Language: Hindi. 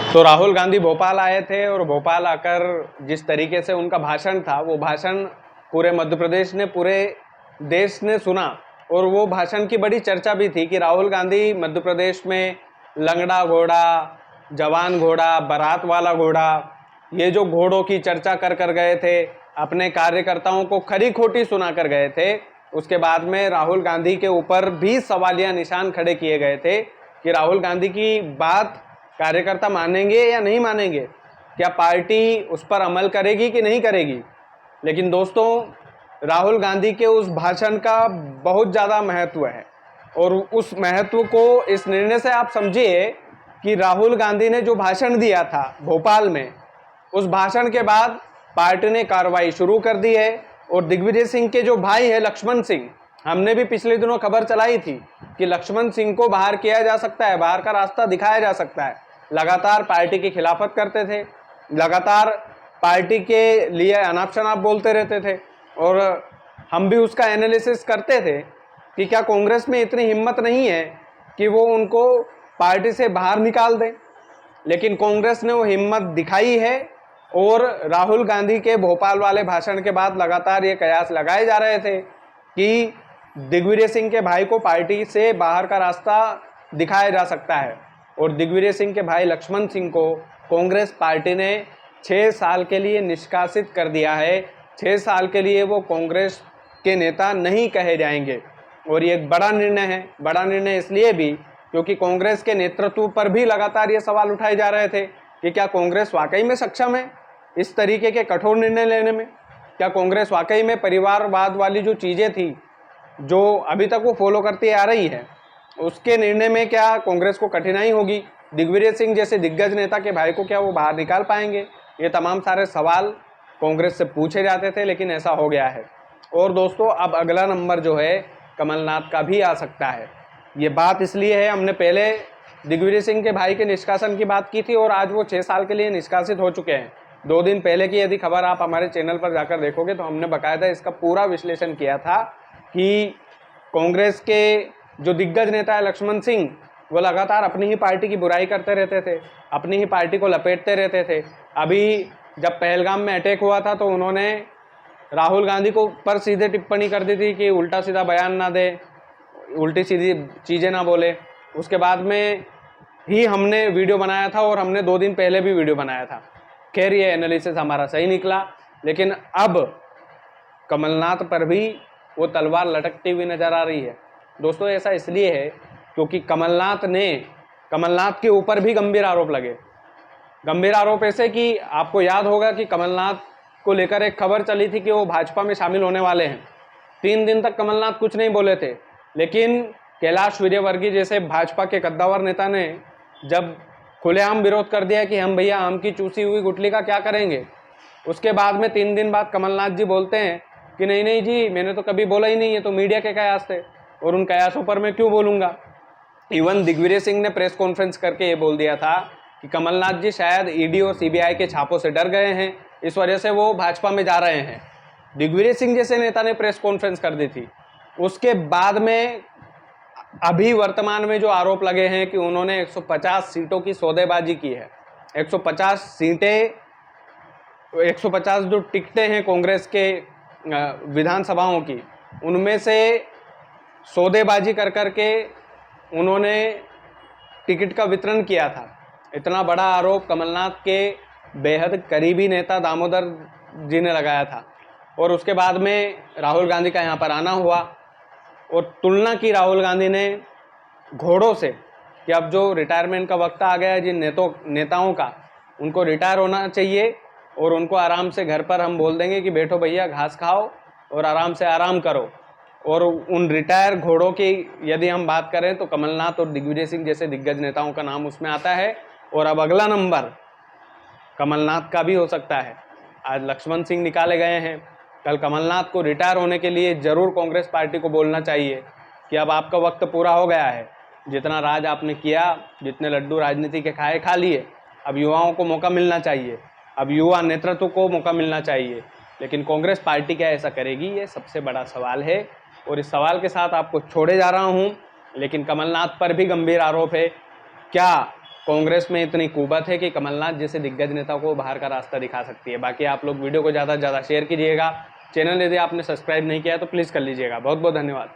तो राहुल गांधी भोपाल आए थे और भोपाल आकर जिस तरीके से उनका भाषण था, वो भाषण पूरे मध्य प्रदेश ने, पूरे देश ने सुना। और वो भाषण की बड़ी चर्चा भी थी कि राहुल गांधी मध्य प्रदेश में लंगड़ा घोड़ा, जवान घोड़ा, बारात वाला घोड़ा, ये जो घोड़ों की चर्चा कर कर गए थे, अपने कार्यकर्ताओं को खरी खोटी सुना कर गए थे। उसके बाद में राहुल गांधी के ऊपर भी सवालिया निशान खड़े किए गए थे कि राहुल गांधी की बात कार्यकर्ता मानेंगे या नहीं मानेंगे, क्या पार्टी उस पर अमल करेगी कि नहीं करेगी। लेकिन दोस्तों, राहुल गांधी के उस भाषण का बहुत ज़्यादा महत्व है और उस महत्व को इस निर्णय से आप समझिए कि राहुल गांधी ने जो भाषण दिया था भोपाल में, उस भाषण के बाद पार्टी ने कार्रवाई शुरू कर दी है। और दिग्विजय सिंह के जो भाई है लक्ष्मण सिंह, हमने भी पिछले दिनों खबर चलाई थी कि लक्ष्मण सिंह को बाहर किया जा सकता है, बाहर का रास्ता दिखाया जा सकता है। लगातार पार्टी की खिलाफत करते थे, लगातार पार्टी के लिए अनाप शनाप बोलते रहते थे और हम भी उसका एनालिसिस करते थे कि क्या कांग्रेस में इतनी हिम्मत नहीं है कि वो उनको पार्टी से बाहर निकाल दें। लेकिन कांग्रेस ने वो हिम्मत दिखाई है और राहुल गांधी के भोपाल वाले भाषण के बाद लगातार ये कयास लगाए जा रहे थे कि दिग्विजय सिंह के भाई को पार्टी से बाहर का रास्ता दिखाया जा सकता है। और दिग्विजय सिंह के भाई लक्ष्मण सिंह को कांग्रेस पार्टी ने 6 साल के लिए निष्कासित कर दिया है। 6 साल के लिए वो कांग्रेस के नेता नहीं कहे जाएंगे। और ये एक बड़ा निर्णय है। बड़ा निर्णय इसलिए भी क्योंकि कांग्रेस के नेतृत्व पर भी लगातार ये सवाल उठाए जा रहे थे कि क्या कांग्रेस वाकई में सक्षम है इस तरीके के कठोर निर्णय लेने में। क्या कांग्रेस वाकई में परिवारवाद वाली जो चीज़ें थी, जो अभी तक वो फॉलो करती आ रही है, उसके निर्णय में क्या कांग्रेस को कठिनाई होगी। दिग्विजय सिंह जैसे दिग्गज नेता के भाई को क्या वो बाहर निकाल पाएंगे। ये तमाम सारे सवाल कांग्रेस से पूछे जाते थे, लेकिन ऐसा हो गया है। और दोस्तों, अब अगला नंबर जो है कमलनाथ का भी आ सकता है। ये बात इसलिए है, हमने पहले दिग्विजय सिंह के भाई के निष्कासन की बात की थी और आज वो 6 साल के लिए निष्कासित हो चुके हैं। 2 दिन पहले की यदि खबर आप हमारे चैनल पर जाकर देखोगे तो हमने बकायदा इसका पूरा विश्लेषण किया था कि कांग्रेस के जो दिग्गज नेता है लक्ष्मण सिंह, वो लगातार अपनी ही पार्टी की बुराई करते रहते थे, अपनी ही पार्टी को लपेटते रहते थे। अभी जब पहलगाम में अटैक हुआ था तो उन्होंने राहुल गांधी को पर सीधे टिप्पणी कर दी थी कि उल्टा सीधा बयान ना दे, उल्टी सीधी चीज़ें ना बोले। उसके बाद में ही हमने वीडियो बनाया था और हमने 2 दिन पहले भी वीडियो बनाया था। खैर, ये एनालिसिस हमारा सही निकला, लेकिन अब कमलनाथ पर भी वो तलवार लटकती हुई नजर आ रही है। दोस्तों, ऐसा इसलिए है क्योंकि कमलनाथ के ऊपर भी गंभीर आरोप लगे। गंभीर आरोप ऐसे कि आपको याद होगा कि कमलनाथ को लेकर एक खबर चली थी कि वो भाजपा में शामिल होने वाले हैं। 3 दिन तक कमलनाथ कुछ नहीं बोले थे, लेकिन कैलाश विजयवर्गीय जैसे भाजपा के कद्दावर नेता ने जब खुलेआम विरोध कर दिया कि हम भैया आम की चूसी हुई गुठली का क्या करेंगे, उसके बाद में 3 दिन बाद कमलनाथ जी बोलते हैं कि नहीं नहीं जी, मैंने तो कभी बोला ही नहीं, ये तो मीडिया के कयास थे और उन कयासों पर मैं क्यों बोलूँगा। इवन दिग्विजय सिंह ने प्रेस कॉन्फ्रेंस करके ये बोल दिया था कि कमलनाथ जी शायद ईडी और सीबीआई के छापों से डर गए हैं, इस वजह से वो भाजपा में जा रहे हैं। दिग्विजय सिंह जैसे नेता ने प्रेस कॉन्फ्रेंस कर दी थी। उसके बाद में अभी वर्तमान में जो आरोप लगे हैं कि उन्होंने 150 सीटों की सौदेबाजी की है। 150 सीटें, 150 जो टिकटें हैं कांग्रेस के विधानसभाओं की, उनमें से सौदेबाजी कर करके उन्होंने टिकट का वितरण किया था। इतना बड़ा आरोप कमलनाथ के बेहद करीबी नेता दामोदर जी ने लगाया था। और उसके बाद में राहुल गांधी का यहाँ पर आना हुआ और तुलना की राहुल गांधी ने घोड़ों से कि अब जो रिटायरमेंट का वक्त आ गया है जिन नेताओं का, उनको रिटायर होना चाहिए और उनको आराम से घर पर हम बोल देंगे कि बैठो भैया, घास खाओ और आराम से आराम करो। और उन रिटायर घोड़ों की यदि हम बात करें तो कमलनाथ और दिग्विजय सिंह जैसे दिग्गज नेताओं का नाम उसमें आता है। और अब अगला नंबर कमलनाथ का भी हो सकता है। आज लक्ष्मण सिंह निकाले गए हैं, कल कमलनाथ को रिटायर होने के लिए जरूर कांग्रेस पार्टी को बोलना चाहिए कि अब आपका वक्त पूरा हो गया है। जितना राज आपने किया, जितने लड्डू राजनीति के खाए खा लिए, अब युवाओं को मौका मिलना चाहिए, अब युवा नेतृत्व को मौका मिलना चाहिए। लेकिन कांग्रेस पार्टी क्या ऐसा करेगी, ये सबसे बड़ा सवाल है। और इस सवाल के साथ आपको छोड़े जा रहा हूँ। लेकिन कमलनाथ पर भी गंभीर आरोप है। क्या कांग्रेस में इतनी कुवत है कि कमलनाथ जैसे दिग्गज नेता को बाहर का रास्ता दिखा सकती है। बाकी आप लोग वीडियो को ज़्यादा से ज़्यादा शेयर कीजिएगा। चैनल यदि आपने सब्सक्राइब नहीं किया है तो प्लीज़ कर लीजिएगा। बहुत बहुत धन्यवाद।